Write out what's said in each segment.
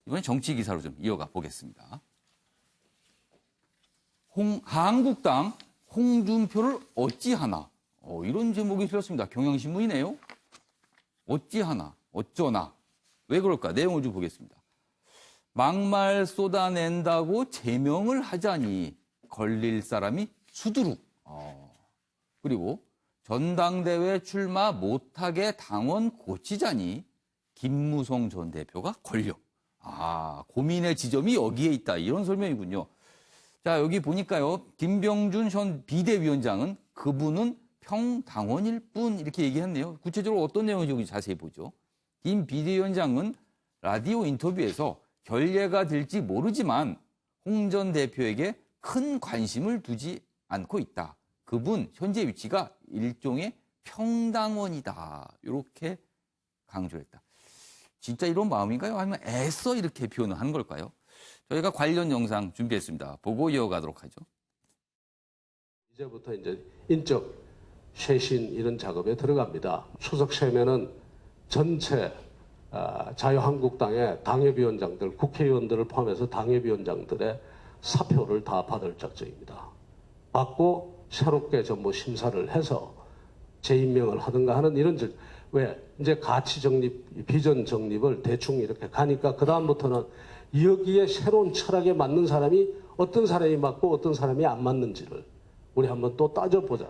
이번엔 정치 기사로 좀 이어가 보겠습니다. 한국당 홍준표를 어찌하나. 이런 제목이 실렸습니다. 경향신문이네요. 어찌하나, 어쩌나. 왜 그럴까? 내용을 좀 보겠습니다. 막말 쏟아낸다고 제명을 하자니 걸릴 사람이 수두룩. 그리고 전당대회 출마 못하게 당원 고치자니 김무성 전 대표가 걸려. 고민의 지점이 여기에 있다. 이런 설명이군요. 자, 여기 보니까요. 김병준 전 비대위원장은 그분은 평당원일 뿐 이렇게 얘기했네요. 구체적으로 어떤 내용인지 여기 자세히 보죠. 김 비대위원장은 라디오 인터뷰에서 결례가 될지 모르지만 홍 전 대표에게 큰 관심을 두지 않고 있다. 그분 현재 위치가 일종의 평당원이다. 이렇게 강조했다. 진짜 이런 마음인가요? 아니면 애써 이렇게 표현을 한 걸까요? 저희가 관련 영상 준비했습니다. 보고 이어가도록 하죠. 이제부터 이제 인적 쇄신 이런 작업에 들어갑니다. 추석 쉬면은 전체 자유한국당의 당협위원장들, 국회의원들을 포함해서 당협위원장들의 사표를 다 받을 작정입니다. 받고 새롭게 전부 심사를 해서 재임명을 하든가 하는 이런 왜 이제 가치 정립, 비전 정립을 대충 이렇게 가니까 그 다음부터는 여기에 새로운 철학에 맞는 사람이 어떤 사람이 맞고 어떤 사람이 안 맞는지를 우리 한번 또 따져보자.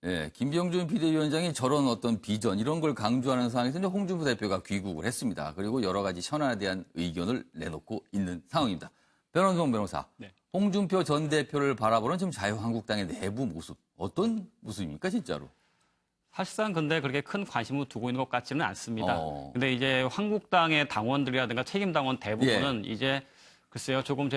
네, 김병준 비대위원장이 저런 어떤 비전 이런 걸 강조하는 상황에서 이제 홍준표 대표가 귀국을 했습니다. 그리고 여러 가지 현안에 대한 의견을 내놓고 있는 상황입니다. 변원성 변호사, 네. 홍준표 전 대표를 바라보는 지금 자유한국당의 내부 모습 어떤 모습입니까 진짜로? 사실상 근데 그렇게 큰 관심을 두고 있는 것 같지는 않습니다. 근데 이제 한국당의 당원들이라든가 책임당원 대부분은 이제 글쎄요, 조금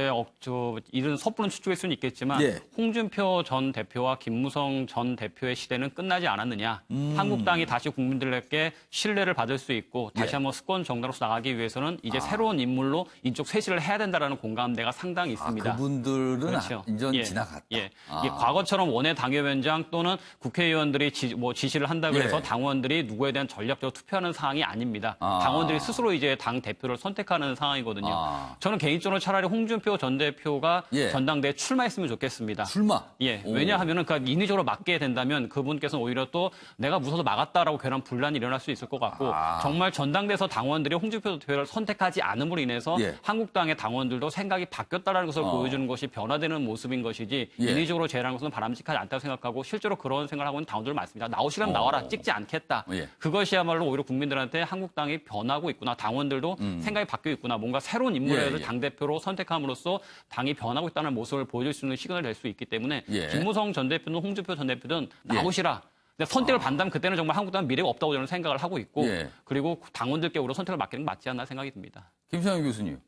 이런 섣부른 추측일 수는 있겠지만 홍준표 전 대표와 김무성 전 대표의 시대는 끝나지 않았느냐. 한국당이 다시 국민들에게 신뢰를 받을 수 있고 다시 한번 수권 정당으로서 나가기 위해서는 이제 새로운 인물로 인적 쇄신을 해야 된다라는 공감대가 상당히 있습니다. 그분들은 그렇죠. 인전 지나갔다. 이게 과거처럼 원외 당협위원장 또는 국회의원들이 지시를 한다고 해서 당원들이 누구에 대한 전략적으로 투표하는 상황이 아닙니다. 당원들이 스스로 이제 당 대표를 선택하는 상황이거든요. 저는 개인적으로 차라리 홍준표 전 대표가 전당대회에 출마했으면 좋겠습니다. 출마? 왜냐하면은 인위적으로 막게 된다면 그분께서는 오히려 또 내가 무서워서 막았다라고 괜한 분란이 일어날 수 있을 것 같고 정말 전당대에서 당원들이 홍준표 대표를 선택하지 않음으로 인해서 한국당의 당원들도 생각이 바뀌었다라는 것을 보여주는 것이 변화되는 모습인 것이지 인위적으로 제외하는 것은 바람직하지 않다고 생각하고 실제로 그런 생각을 하고 있는 당원들 많습니다. 나오시려면 나와라. 찍지 않겠다. 그것이야말로 오히려 국민들한테 한국당이 변하고 있구나. 당원들도 생각이 바뀌어 있구나. 뭔가 새로운 인물을 당대표로 선택함으로써 당이 변하고 있다는 모습을 보여줄 수 있는 시그널이 될 수 있기 때문에 김무성 전 대표는 홍준표 전 대표든 나오시라. 근데 선택을 받는다면 그때는 정말 한국당은 미래가 없다고 저는 생각을 하고 있고 그리고 당원들께 오히려 선택을 맡기는 게 맞지 않나 생각이 듭니다. 김상현 교수님,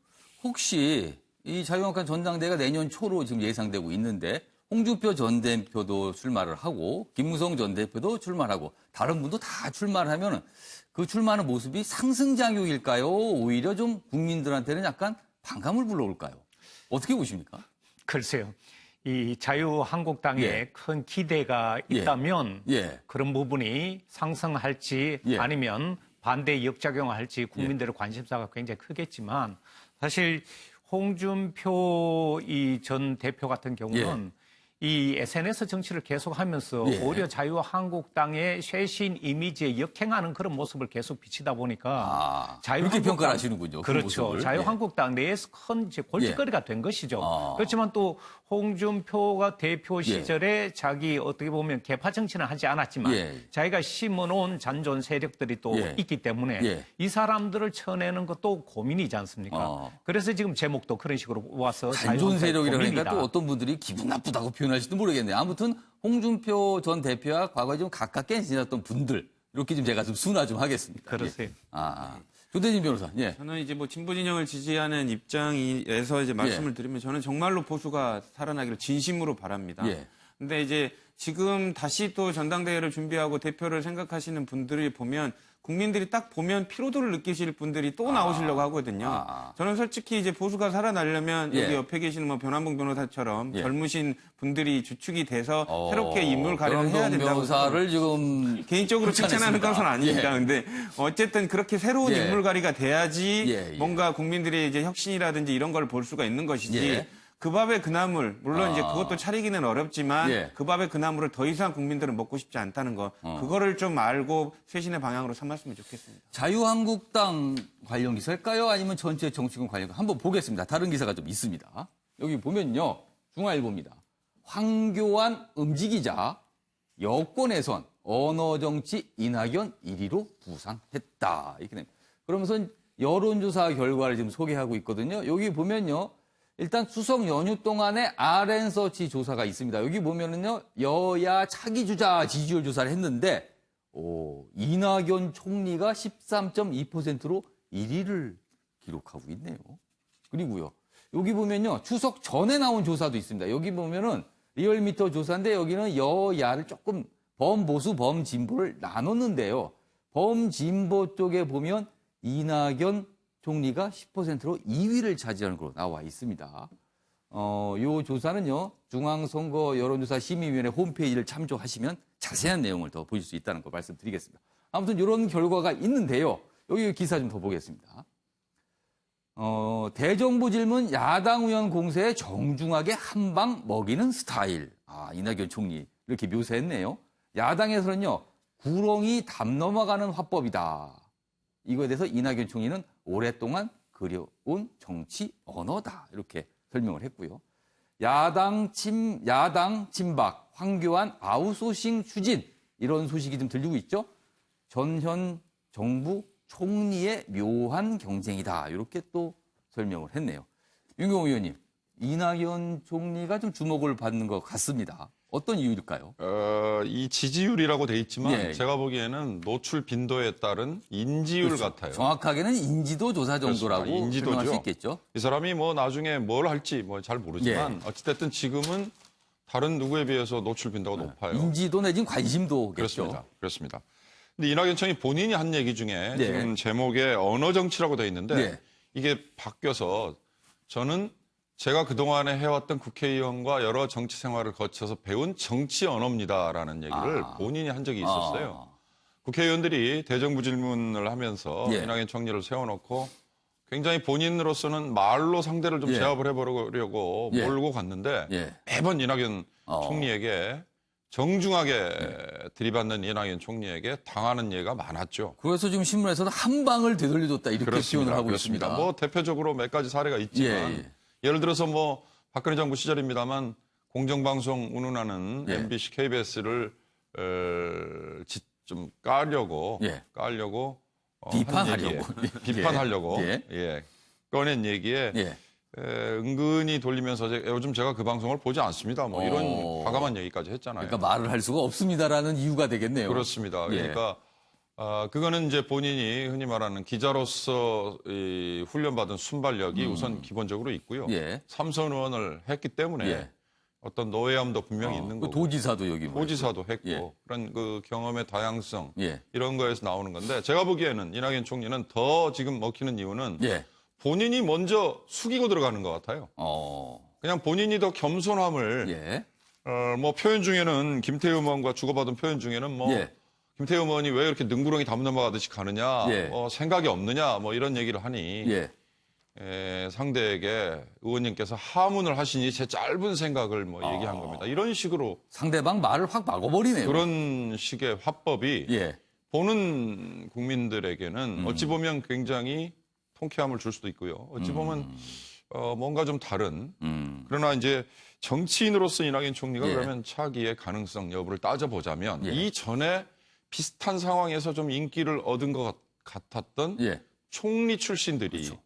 혹시 이 자유한국당 전당대회가 내년 초로 지금 예상되고 있는데 홍준표 전 대표도 출마를 하고 김무성 전 대표도 출마를 하고 다른 분도 다 출마를 하면 그 출마하는 모습이 상승작용일까요? 오히려 좀 국민들한테는 약간 반감을 불러올까요? 어떻게 보십니까? 글쎄요. 이 자유한국당에 큰 기대가 있다면 그런 부분이 상승할지 아니면 반대 역작용할지 국민들의 관심사가 굉장히 크겠지만 사실 홍준표 전 대표 같은 경우는 이 SNS 정치를 계속하면서 오히려 자유한국당의 쇄신 이미지에 역행하는 그런 모습을 계속 비치다 보니까 그렇게 평가를 하시는군요. 그렇죠. 그 자유한국당 내에서 큰 골칫거리가 된 것이죠. 그렇지만 또 홍준표가 대표 시절에 자기 어떻게 보면 개파 정치는 하지 않았지만 자기가 심어놓은 잔존 세력들이 또 있기 때문에 이 사람들을 쳐내는 것도 고민이지 않습니까? 그래서 지금 제목도 그런 식으로 와서 잔존 세력이라고 하니까 또 어떤 분들이 기분 나쁘다고 표현할지도 모르겠네요. 아무튼 홍준표 전 대표와 과거에 좀 가깝게 지냈던 분들 이렇게 좀 제가 좀 순화 좀 하겠습니다. 그러세요. 조대진 변호사. 저는 이제 진보 진영을 지지하는 입장에서 이제 말씀을 드리면 저는 정말로 보수가 살아나기를 진심으로 바랍니다. 근데 이제 지금 다시 또 전당대회를 준비하고 대표를 생각하시는 분들이 보면 국민들이 딱 보면 피로도를 느끼실 분들이 또 나오시려고 하거든요. 저는 솔직히 이제 보수가 살아나려면 예. 여기 옆에 계시는 뭐 변환봉 변호사처럼 예. 젊으신 분들이 주축이 돼서 새롭게 인물 가려를 해야 변환봉 된다고. 변호사를 지금 개인적으로 칭찬하는 추천했습니다. 것은 아니니까. 예. 근데 어쨌든 그렇게 새로운 예. 인물 가리가 돼야지 예, 예. 뭔가 국민들의 이제 혁신이라든지 이런 걸 볼 수가 있는 것이지. 예. 그 밥의 그 나물, 물론 이제 그것도 차리기는 어렵지만 예. 그 밥의 그 나물을 더 이상 국민들은 먹고 싶지 않다는 거. 그거를 좀 알고 쇄신의 방향으로 삼았으면 좋겠습니다. 자유한국당 관련 기사일까요? 아니면 전체 정치권 관련 기사? 한번 보겠습니다. 다른 기사가 좀 있습니다. 여기 보면요. 중앙일보입니다. 황교안 움직이자 여권에선 언어정치 이낙연 1위로 부상했다. 이렇게 됩니다. 그러면서 여론조사 결과를 지금 소개하고 있거든요. 여기 보면요. 일단 추석 연휴 동안에 RN서치 조사가 있습니다. 여기 보면은요, 여야 차기 주자 지지율 조사를 했는데, 이낙연 총리가 13.2%로 1위를 기록하고 있네요. 그리고요, 여기 보면요, 추석 전에 나온 조사도 있습니다. 여기 보면은 리얼미터 조사인데 여기는 여야를 조금 범보수, 범진보를 나눴는데요. 범진보 쪽에 보면 이낙연 총리가 10%로 2위를 차지하는 걸로 나와 있습니다. 요 조사는요, 중앙선거 여론조사 심의위원회 홈페이지를 참조하시면 자세한 내용을 더 보실 수 있다는 거 말씀드리겠습니다. 아무튼 이런 결과가 있는데요. 여기 기사 좀 더 보겠습니다. 대정부 질문 야당 의원 공세에 정중하게 한 방 먹이는 스타일. 이낙연 총리 이렇게 묘사했네요. 야당에서는요, 구렁이 담 넘어가는 화법이다. 이거에 대해서 이낙연 총리는 오랫동안 그려온 정치 언어다. 이렇게 설명을 했고요. 야당 친박, 황교안 아웃소싱 추진. 이런 소식이 좀 들리고 있죠. 전현 정부 총리의 묘한 경쟁이다. 이렇게 또 설명을 했네요. 윤경호 의원님, 이낙연 총리가 좀 주목을 받는 것 같습니다. 어떤 이유일까요? 이 지지율이라고 돼 있지만 예. 제가 보기에는 노출 빈도에 따른 인지율 그렇죠. 같아요. 정확하게는 인지도 조사 정도라고 그렇습니다. 인지도죠. 설명할 수 있겠죠. 이 사람이 뭐 나중에 뭘 할지 뭐 잘 모르지만 예. 어찌됐든 지금은 다른 누구에 비해서 노출 빈도가 높아요. 인지도 내지는 관심도겠죠. 그렇습니다. 그렇습니다. 근데 이낙연 총리 본인이 한 얘기 중에 네. 지금 제목에 언어 정치라고 돼 있는데 네. 이게 바뀌어서 저는 제가 그동안에 해왔던 국회의원과 여러 정치 생활을 거쳐서 배운 정치 언어입니다라는 얘기를 본인이 한 적이 있었어요. 국회의원들이 대정부 질문을 하면서 예. 이낙연 총리를 세워놓고 굉장히 본인으로서는 말로 상대를 좀 예. 제압을 해보려고 예. 몰고 갔는데 예. 매번 이낙연 총리에게 정중하게 들이받는 이낙연 총리에게 당하는 예가 많았죠. 그래서 지금 신문에서는 한 방을 되돌려줬다 이렇게 그렇습니다. 표현을 하고 그렇습니다. 있습니다. 뭐 대표적으로 몇 가지 사례가 있지만 예. 예를 들어서 뭐 박근혜 정부 시절입니다만 공정방송 운운하는 예. MBC, KBS를 좀 깔려고 예. 비판하려고 비판하려고. 비판하려고 예. 예. 꺼낸 얘기에 예. 은근히 돌리면서 요즘 제가 그 방송을 보지 않습니다. 뭐 이런 과감한 얘기까지 했잖아요. 그러니까 말을 할 수가 없습니다라는 이유가 되겠네요. 그렇습니다. 예. 그러니까 그거는 이제 본인이 흔히 말하는 기자로서 이 훈련받은 순발력이 우선 기본적으로 있고요. 예. 삼선 의원을 했기 때문에 예. 어떤 노예함도 분명히 있는 그 거고. 도지사도 여기 뭐 도지사도 했고 예. 그런 그 경험의 다양성 예. 이런 거에서 나오는 건데 제가 보기에는 이낙연 총리는 더 지금 먹히는 이유는 예. 본인이 먼저 숙이고 들어가는 것 같아요. 그냥 본인이 더 겸손함을 예. 뭐 표현 중에는 김태우 의원과 주고받은 표현 중에는 뭐 예. 김태우 의원이 왜 이렇게 능구렁이 담 넘어가듯이 가느냐, 예. 생각이 없느냐, 뭐 이런 얘기를 하니 예. 상대에게 의원님께서 하문을 하시니 제 짧은 생각을 뭐 얘기한 겁니다. 이런 식으로 상대방 말을 확 막아버리네요. 그런 식의 화법이 예. 보는 국민들에게는 어찌 보면 굉장히 통쾌함을 줄 수도 있고요. 어찌 보면 뭔가 좀 다른. 그러나 이제 정치인으로서 이낙연 총리가 예. 그러면 차기의 가능성 여부를 따져보자면 예. 이전에 비슷한 상황에서 좀 인기를 얻은 것 같았던 예. 총리 출신들이 그렇죠.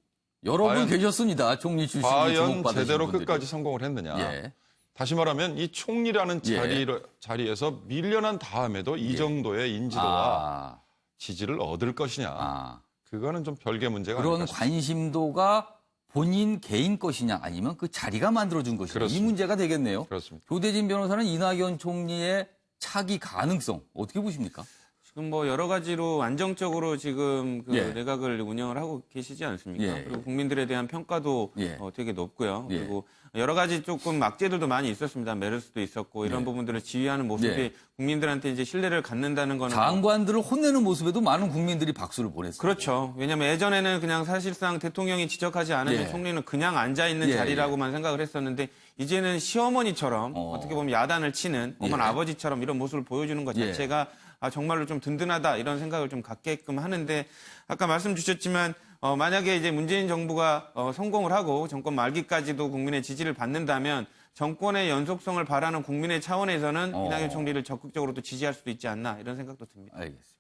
여러 분 과연- 계셨습니다. 총리 출신이 과연 주목받으신 제대로 분들이. 끝까지 성공을 했느냐. 예. 다시 말하면 이 총리라는 예. 자리에서 밀려난 다음에도 이 정도의 인지도와 아. 지지를 얻을 것이냐. 그거는 좀 별개 문제가 그런 아닐까 싶습니다. 관심도가 본인 개인 것이냐 아니면 그 자리가 만들어준 것이냐 그렇습니다. 이 문제가 되겠네요. 그렇습니다. 조대진 변호사는 이낙연 총리의 차기 가능성 어떻게 보십니까? 지금 뭐 여러 가지로 안정적으로 지금 그 예. 내각을 운영을 하고 계시지 않습니까? 예. 그리고 국민들에 대한 평가도 예. 되게 높고요. 예. 그리고 여러 가지 조금 악재들도 많이 있었습니다. 메르스도 있었고 이런 예. 부분들을 지휘하는 모습이 예. 국민들한테 이제 신뢰를 갖는다는 거는 장관들을 혼내는 모습에도 많은 국민들이 박수를 보냈어요. 그렇죠. 왜냐하면 예전에는 그냥 사실상 대통령이 지적하지 않으면 예. 총리는 그냥 앉아 있는 예, 자리라고만 생각을 했었는데 이제는 시어머니처럼 어떻게 보면 야단을 치는 어머니 예. 아버지처럼 이런 모습을 보여주는 것 예. 자체가 정말로 좀 든든하다 이런 생각을 좀 갖게끔 하는데 아까 말씀 주셨지만 만약에 이제 문재인 정부가 성공을 하고 정권 말기까지도 국민의 지지를 받는다면 정권의 연속성을 바라는 국민의 차원에서는 이낙연 총리를 적극적으로 또 지지할 수도 있지 않나 이런 생각도 듭니다. 알겠습니다.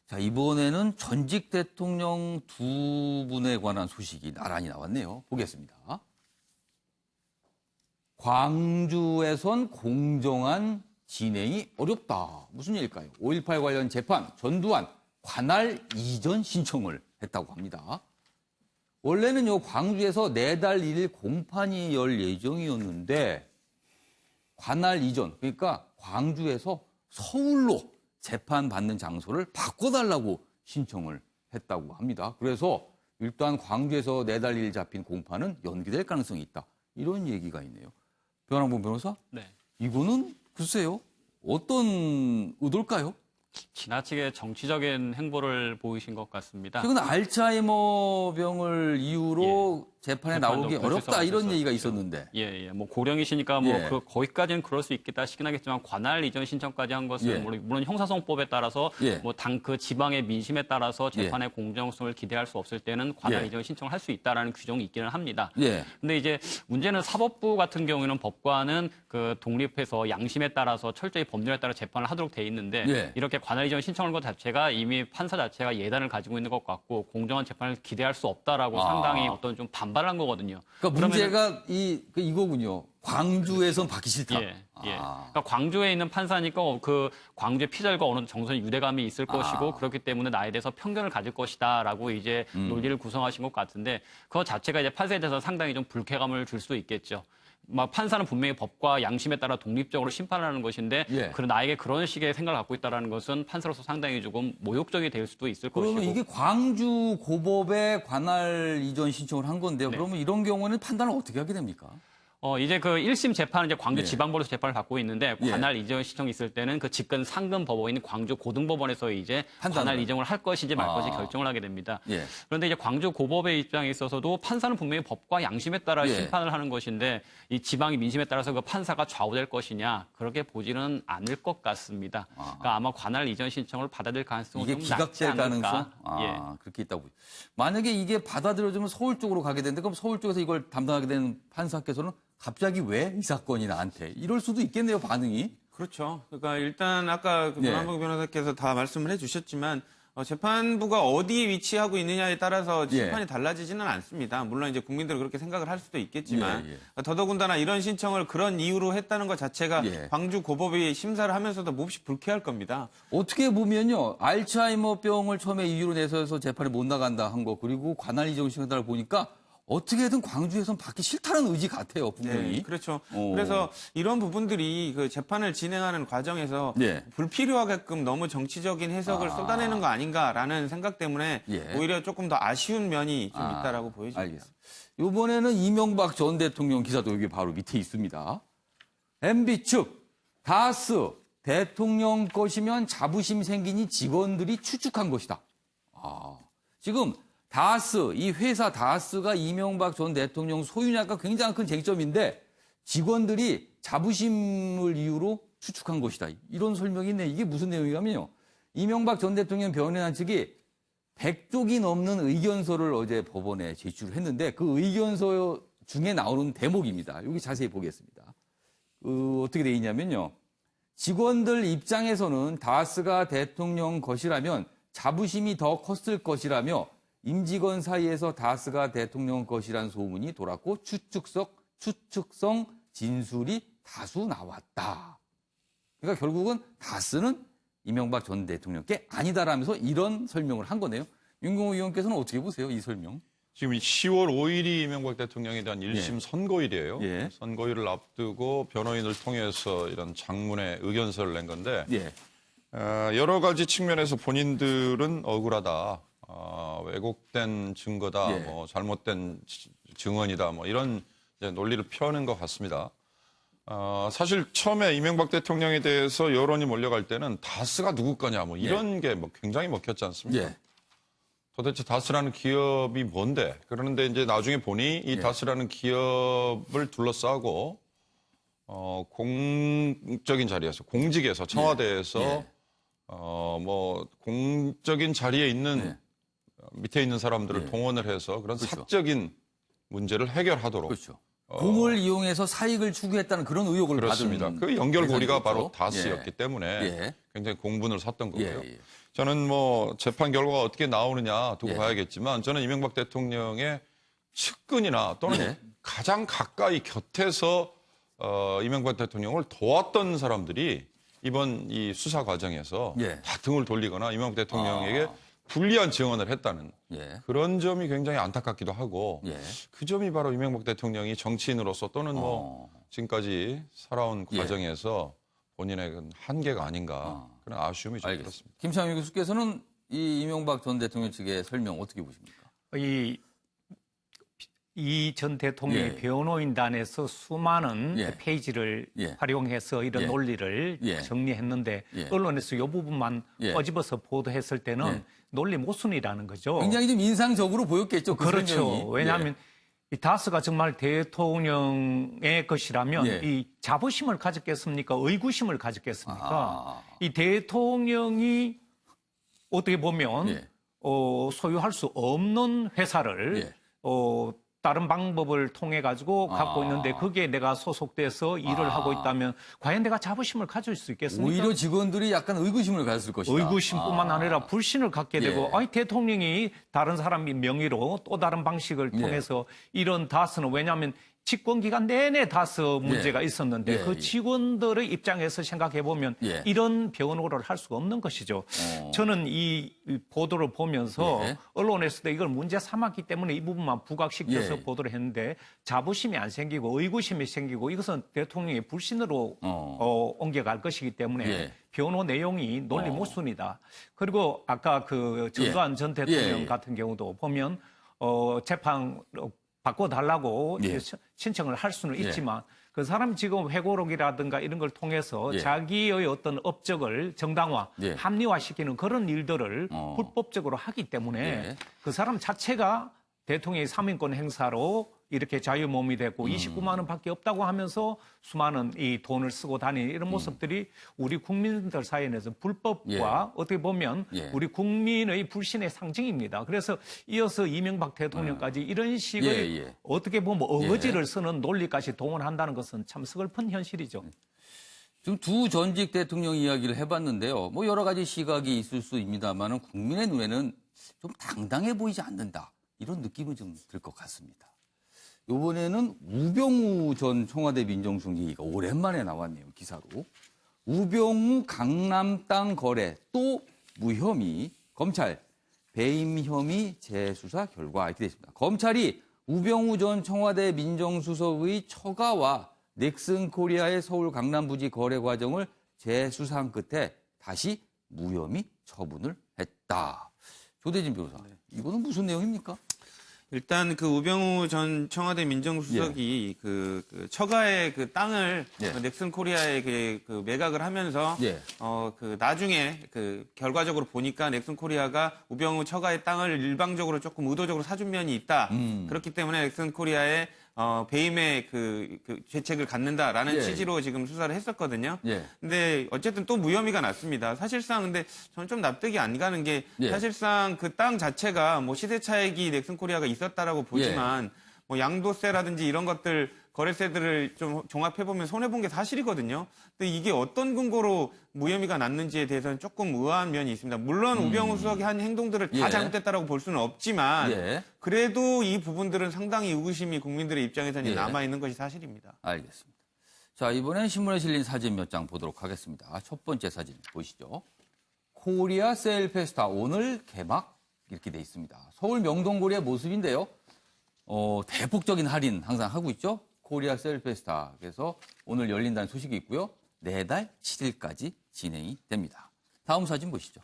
자, 이번에는 전직 대통령 두 분에 관한 소식이 나란히 나왔네요. 보겠습니다. 광주에선 공정한 진행이 어렵다. 무슨 일일까요? 5.18 관련 재판 전두환 관할 이전 신청을 했다고 합니다. 원래는요, 광주에서 내달 1일 공판이 열 예정이었는데 관할 이전, 그러니까 광주에서 서울로 재판받는 장소를 바꿔달라고 신청을 했다고 합니다. 그래서 일단 광주에서 내달 1일 잡힌 공판은 연기될 가능성이 있다. 이런 얘기가 있네요. 변환봉 변호사? 네. 이거는 글쎄요. 어떤 의도일까요? 지나치게 정치적인 행보를 보이신 것 같습니다. 최근 알츠하이머 병을 이유로 재판에 나오기 재판도 어렵다 이런 불출석하셨었죠. 얘기가 있었는데. 예. 뭐 고령이시니까 뭐 예. 거기까지는 그럴 수 있겠다 싶긴 하겠지만 관할 이전 신청까지 한 것은 예. 물론 형사소송법에 따라서 예. 뭐 그 지방의 민심에 따라서 재판의 공정성을 기대할 수 없을 때는 관할 예. 이전 신청을 할 수 있다라는 규정이 있기는 합니다. 예. 근데 이제 문제는 사법부 같은 경우에는 법관은 그 독립해서 양심에 따라서 철저히 법률에 따라 재판을 하도록 돼 있는데 예. 이렇게 관할 이전 신청한 것 자체가 이미 판사 자체가 예단을 가지고 있는 것 같고 공정한 재판을 기대할 수 없다라고 상당히 어떤 좀 반발한 거거든요. 그러니까 문제가 이거군요. 광주에선 받기 싫다. 예. 그러니까 광주에 있는 판사니까 그 광주의 피살과 어느 정도의 유대감이 있을 것이고 그렇기 때문에 나에 대해서 편견을 가질 것이다라고 이제 논리를 구성하신 것 같은데 그거 자체가 이제 판사에 대해서 상당히 좀 불쾌감을 줄 수 있겠죠. 막 판사는 분명히 법과 양심에 따라 독립적으로 심판하는 것인데 예. 나에게 그런 식의 생각을 갖고 있다는 것은 판사로서 상당히 조금 모욕적이 될 수도 있을 것이고. 그러면 이게 광주 고법에 관할 이전 신청을 한 건데요. 네. 그러면 이런 경우에는 판단을 어떻게 하게 됩니까? 이제 그 1심 재판은 이제 광주 예. 지방법원에서 재판을 받고 있는데 예. 관할 이전 신청이 있을 때는 그 직근 상급 법원인 광주 고등법원에서 이제 판단을. 관할 이전을 할 것인지 말 것인지 결정을 하게 됩니다. 예. 그런데 이제 광주 고법의 입장에 있어서도 판사는 분명히 법과 양심에 따라 예. 심판을 하는 것인데 이 지방의 민심에 따라서 그 판사가 좌우될 것이냐 그렇게 보지는 않을 것 같습니다. 그러니까 아마 관할 이전 신청을 받아들일 가능성은 이게 좀 낮지 기각될 않을까. 가능성? 그렇게 있다고. 만약에 이게 받아들여지면 서울 쪽으로 가게 되는데 그럼 서울 쪽에서 이걸 담당하게 되는 판사께서는 갑자기 왜 이 사건이 나한테 이럴 수도 있겠네요, 반응이. 그렇죠. 그러니까 일단 아까 예. 변환봉 변호사께서 다 말씀을 해주셨지만 재판부가 어디에 위치하고 있느냐에 따라서 예. 심판이 달라지지는 않습니다. 물론 이제 국민들은 그렇게 생각을 할 수도 있겠지만 예. 더더군다나 이런 신청을 그런 이유로 했다는 것 자체가 예. 광주 고법이 심사를 하면서도 몹시 불쾌할 겁니다. 어떻게 보면요, 알츠하이머병을 처음에 이유로 내세워서 재판에 못 나간다 한 거, 그리고 관할 이전 신청을 보니까 어떻게든 광주에선 받기 싫다는 의지 같아요, 분명히. 네, 그렇죠. 그래서 이런 부분들이 그 재판을 진행하는 과정에서 예. 불필요하게끔 너무 정치적인 해석을 쏟아내는 거 아닌가라는 생각 때문에 예. 오히려 조금 더 아쉬운 면이 좀 있다라고 보여집니다. 알겠습니다. 이번에는 이명박 전 대통령 기사도 여기 바로 밑에 있습니다. MB 측, 다스, 대통령 것이면 자부심 생기니 직원들이 추측한 것이다. 지금 다스, 이 회사 다스가 이명박 전 대통령 소유냐가 굉장히 큰 쟁점인데 직원들이 자부심을 이유로 추측한 것이다. 이런 설명이 있네. 이게 무슨 내용이냐면요. 이명박 전 대통령 변호인 측이 100쪽이 넘는 의견서를 어제 법원에 제출을 했는데 그 의견서 중에 나오는 대목입니다. 여기 자세히 보겠습니다. 어떻게 돼 있냐면요. 직원들 입장에서는 다스가 대통령 것이라면 자부심이 더 컸을 것이라며 임직원 사이에서 다스가 대통령 것이란 소문이 돌았고 추측성 진술이 다수 나왔다. 그러니까 결국은 다스는 이명박 전 대통령께 아니다라면서 이런 설명을 한 거네요. 윤경호 의원께서는 어떻게 보세요, 이 설명? 지금 10월 5일이 이명박 대통령에 대한 1심 선고일이에요. 예. 선고일을 앞두고 변호인을 통해서 이런 장문의 의견서를 낸 건데 예. 여러 가지 측면에서 본인들은 억울하다, 왜곡된 증거다, 예. 뭐 잘못된 증언이다, 뭐 이런 이제 논리를 펴는 것 같습니다. 사실 처음에 이명박 대통령에 대해서 여론이 몰려갈 때는 다스가 누구 거냐, 뭐 이런 게 뭐 굉장히 먹혔지 않습니까? 예. 도대체 다스라는 기업이 뭔데? 그러는데 이제 나중에 보니 이 다스라는 기업을 둘러싸고 공적인 자리에서, 공직에서, 청와대에서 뭐 공적인 자리에 있는 밑에 있는 사람들을 동원을 해서 그런 그렇죠. 사적인 문제를 해결하도록. 그렇죠. 공을 이용해서 사익을 추구했다는 그런 의혹을 그렇습니다. 받은 그 연결고리가 대상이었죠. 바로 다스였기 예. 때문에 예. 굉장히 공분을 샀던 거고요. 예. 저는 뭐 재판 결과가 어떻게 나오느냐 두고 예. 봐야겠지만 저는 이명박 대통령의 측근이나 또는 예. 가장 가까이 곁에서 이명박 대통령을 도왔던 사람들이 이번 이 수사 과정에서 예. 다 등을 돌리거나 이명박 대통령에게 불리한 증언을 했다는 예. 그런 점이 굉장히 안타깝기도 하고 예. 그 점이 바로 이명박 대통령이 정치인으로서 또는 뭐 지금까지 살아온 과정에서 본인의 그 한계가 아닌가 그런 아쉬움이 좀 알겠습니다. 들었습니다. 김창현 교수께서는 이 이명박 전 대통령 측의 설명 어떻게 보십니까? 이 전 대통령이 예. 변호인단에서 수많은 예. 페이지를 예. 활용해서 이런 예. 논리를 예. 정리했는데 예. 언론에서 이 부분만 예. 꺼집어서 보도했을 때는 예. 논리 모순이라는 거죠. 굉장히 좀 인상적으로 보였겠죠. 그 그렇죠. 설명이. 왜냐하면 이 다스가 정말 대통령의 것이라면 예. 이 자부심을 가졌겠습니까? 의구심을 가졌겠습니까? 아. 이 대통령이 어떻게 보면 예. 소유할 수 없는 회사를 예. 다른 방법을 통해 가지고 갖고 아. 있는데 그게 내가 소속돼서 일을 하고 있다면 과연 내가 자부심을 가질 수 있겠습니까? 오히려 직원들이 약간 의구심을 가졌을 것이다. 의구심뿐만 아니라 불신을 갖게 예. 되고 아니 대통령이 다른 사람이 명의로 또 다른 방식을 통해서 이런 다스는 왜냐하면 집권기간 내내 다스 문제가 있었는데 예. 그 직원들의 입장에서 생각해 보면 예. 이런 변호를 할 수가 없는 것이죠. 저는 이 보도를 보면서 예. 언론에서도 이걸 문제 삼았기 때문에 이 부분만 부각시켜서 예. 보도를 했는데 자부심이 안 생기고 의구심이 생기고 이것은 대통령의 불신으로 옮겨갈 것이기 때문에 예. 변호 내용이 논리 모순이다. 그리고 아까 그 전두환 전 대통령 예. 같은 경우도 보면 재판 바꿔달라고 예. 신청을 할 수는 예. 있지만 그 사람 지금 회고록이라든가 이런 걸 통해서 예. 자기의 어떤 업적을 정당화, 예. 합리화시키는 그런 일들을 불법적으로 하기 때문에 예. 그 사람 자체가 대통령의 사민권 행사로 이렇게 자유몸이 됐고 29만 원밖에 없다고 하면서 수많은 이 돈을 쓰고 다니는 이런 모습들이 우리 국민들 사이에서 불법과 예. 어떻게 보면 예. 우리 국민의 불신의 상징입니다. 그래서 이어서 이명박 대통령까지 이런 식의 예. 어떻게 보면 어거지를 쓰는 논리까지 동원한다는 것은 참 슬픈 현실이죠. 지금 두 전직 대통령 이야기를 해봤는데요. 뭐 여러 가지 시각이 있을 수 있습니다만은 국민의 눈에는 좀 당당해 보이지 않는다. 이런 느낌은 좀 들 것 같습니다. 이번에는 우병우 전 청와대 민정수석 얘기가 오랜만에 나왔네요. 기사로. 우병우 강남 땅 거래 또 무혐의 검찰 배임 혐의 재수사 결과 이렇게 됐습니다. 검찰이 우병우 전 청와대 민정수석의 처가와 넥슨코리아의 서울 강남 부지 거래 과정을 재수사한 끝에 다시 무혐의 처분을 했다. 조대진 변호사, 이거는 무슨 내용입니까? 일단 그 우병우 전 청와대 민정수석이 그 처가의 그 땅을 넥슨 코리아에 그 매각을 하면서 그 나중에 그 결과적으로 보니까 넥슨 코리아가 우병우 처가의 땅을 일방적으로 조금 의도적으로 사준 면이 있다. 그렇기 때문에 넥슨 코리아의 배임의 그 죄책을 갖는다라는 취지로 지금 수사를 했었거든요. 근데 어쨌든 또 무혐의가 났습니다. 사실상 근데 저는 좀 납득이 안 가는 게 사실상 그 땅 자체가 뭐 시세 차익이 넥슨 코리아가 있었다라고 보지만 뭐 양도세라든지 이런 것들 거래세들을 좀 종합해보면 손해본 게 사실이거든요. 근데 이게 어떤 근거로 무혐의가 났는지에 대해서는 조금 의아한 면이 있습니다. 물론 우병우 수석이 한 행동들을 다 잘못됐다라고 볼 수는 없지만 그래도 이 부분들은 상당히 의구심이 국민들의 입장에서는 남아있는 것이 사실입니다. 알겠습니다. 자, 이번엔 신문에 실린 사진 몇 장 보도록 하겠습니다. 첫 번째 사진 보시죠. 코리아 세일 페스타 오늘 개막 이렇게 돼 있습니다. 서울 명동거리의 모습인데요. 대폭적인 할인 항상 하고 있죠. 코리아 세일 페스타. 그래서 오늘 열린다는 소식이 있고요. 내달 7일까지 진행이 됩니다. 다음 사진 보시죠.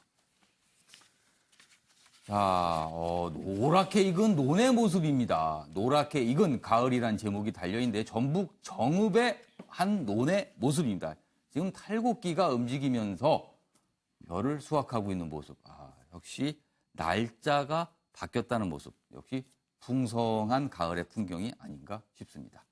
자, 노랗게 익은 논의 모습입니다. 노랗게 익은 가을이란 제목이 달려있는데 전북 정읍의 한 논의 모습입니다. 지금 탈곡기가 움직이면서 벼를 수확하고 있는 모습. 역시 날짜가 바뀌었다는 모습. 역시 풍성한 가을의 풍경이 아닌가 싶습니다.